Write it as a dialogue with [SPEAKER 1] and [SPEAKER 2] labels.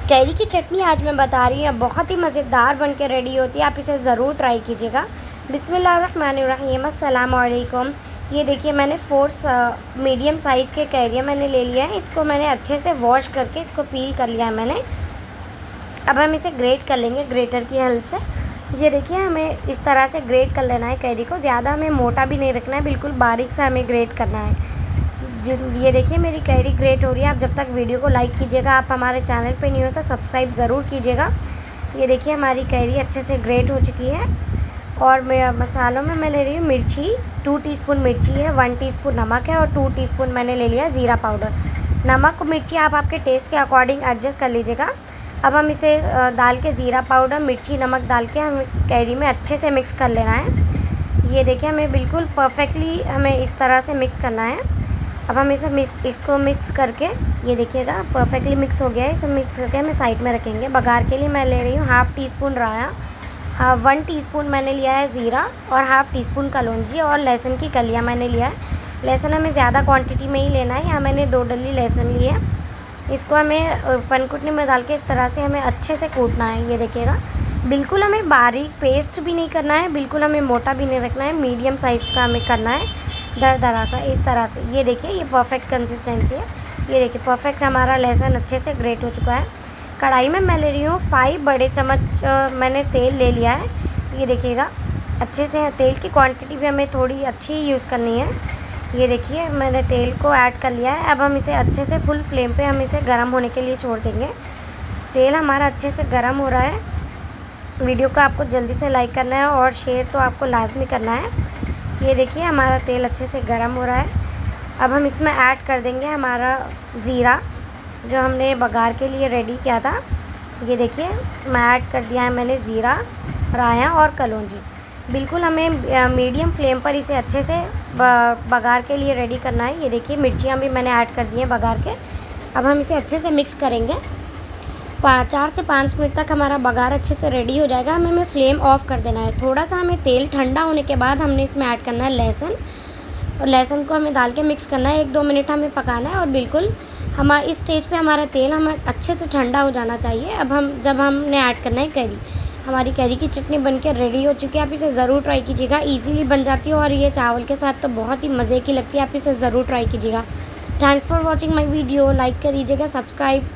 [SPEAKER 1] Carry की चटनी आज मैं बता रही हूँ, बहुत ही मज़ेदार बन के रेडी होती है। आप इसे ज़रूर ट्राई कीजिएगा। बिस्मिल्लाहिर्रहमानिर्रहीम, अस्सलाम वालेकुम। ये देखिए, मैंने 4 मीडियम साइज़ के कैरियाँ मैंने ले लिया है। इसको मैंने अच्छे से वॉश करके इसको पील कर लिया है मैंने। अब हम इसे ग्रेट कर लेंगे ग्रेटर की हेल्प से। ये देखिए, हमें इस तरह से ग्रेट कर लेना है कैरी को। ज़्यादा हमें मोटा भी नहीं रखना है, बिल्कुल बारीक सा हमें ग्रेट करना है। ये देखिए, मेरी कैरी ग्रेट हो रही है। आप जब तक वीडियो को लाइक कीजिएगा, आप हमारे चैनल पे नहीं हो तो सब्सक्राइब ज़रूर कीजिएगा। ये देखिए, हमारी कैरी अच्छे से ग्रेट हो चुकी है। और मेरा मसालों में मैं ले रही हूँ मिर्ची, 2 टीस्पून मिर्ची है, 1 टीस्पून नमक है और 2 टीस्पून मैंने ले लिया ज़ीरा पाउडर। नमक और मिर्ची आप आपके टेस्ट के अकॉर्डिंग एडजस्ट कर लीजिएगा। अब हम इसे डाल के ज़ीरा पाउडर, मिर्ची, नमक डाल के हम कैरी में अच्छे से मिक्स कर लेना है। ये देखिए, हमें बिल्कुल परफेक्टली हमें इस तरह से मिक्स करना है। अब हम इसको मिक्स करके, ये देखिएगा परफेक्टली मिक्स हो गया है। इसे मिक्स करके हमें साइड में रखेंगे। बघार के लिए मैं ले रही हूँ 1/2 टीस्पून राया, 1 टीस्पून मैंने लिया है ज़ीरा और 1/2 टीस्पून कलौंजी और लहसुन की कलियाँ मैंने लिया है। लहसुन हमें ज़्यादा क्वांटिटी में ही लेना है। यहाँ मैंने 2 डली लहसुन लिए है। इसको हमें पनकुटनी में डाल के इस तरह से हमें अच्छे से कूटना है। ये देखिएगा, बिल्कुल हमें बारीक पेस्ट भी नहीं करना है, बिल्कुल हमें मोटा भी नहीं रखना है, मीडियम साइज़ का हमें करना है, दरदरा सा इस तरह से। ये देखिए, ये परफेक्ट कंसिस्टेंसी है। ये देखिए, परफेक्ट हमारा लहसुन अच्छे से ग्रेट हो चुका है। कढ़ाई में मैं ले रही हूँ 5 बड़े चम्मच मैंने तेल ले लिया है। ये देखिएगा, अच्छे से तेल की क्वांटिटी भी हमें थोड़ी अच्छी यूज़ करनी है। ये देखिए, मैंने तेल को ऐड कर लिया है। अब हम इसे अच्छे से फुल फ्लेम पे हम इसे गर्म होने के लिए छोड़ देंगे। तेल हमारा अच्छे से गर्म हो रहा है। वीडियो को आपको जल्दी से लाइक करना है और शेयर तो आपको लाजमी करना है। ये देखिए, हमारा तेल अच्छे से गर्म हो रहा है। अब हम इसमें ऐड कर देंगे हमारा ज़ीरा, जो हमने बघार के लिए रेडी किया था। ये देखिए, मैं ऐड कर दिया है मैंने ज़ीरा, राया और कलौंजी। बिल्कुल हमें मीडियम फ्लेम पर इसे अच्छे से बघार के लिए रेडी करना है। ये देखिए, मिर्चियाँ भी मैंने ऐड कर दी हैं बघार के। अब हम इसे अच्छे से मिक्स करेंगे। 4 से 5 मिनट तक हमारा बघार अच्छे से रेडी हो जाएगा। हमें फ्लेम ऑफ कर देना है। थोड़ा सा हमें तेल ठंडा होने के बाद हमने इसमें ऐड करना है लहसुन, और लहसुन को हमें डाल के मिक्स करना है। 1-2 मिनट हमें पकाना है और बिल्कुल इस स्टेज पे हमारा तेल हमें अच्छे से ठंडा हो जाना चाहिए। अब जब हमने ऐड करना है कैरी, हमारी कैरी की चटनी बनके रेडी हो चुकी है। आप इसे ज़रूर ट्राई कीजिएगा, ईज़िली बन जाती है और ये चावल के साथ तो बहुत ही मज़े की लगती है। आप इसे ज़रूर ट्राई कीजिएगा। Thanks for watching my video. Like करिएगा, सब्सक्राइब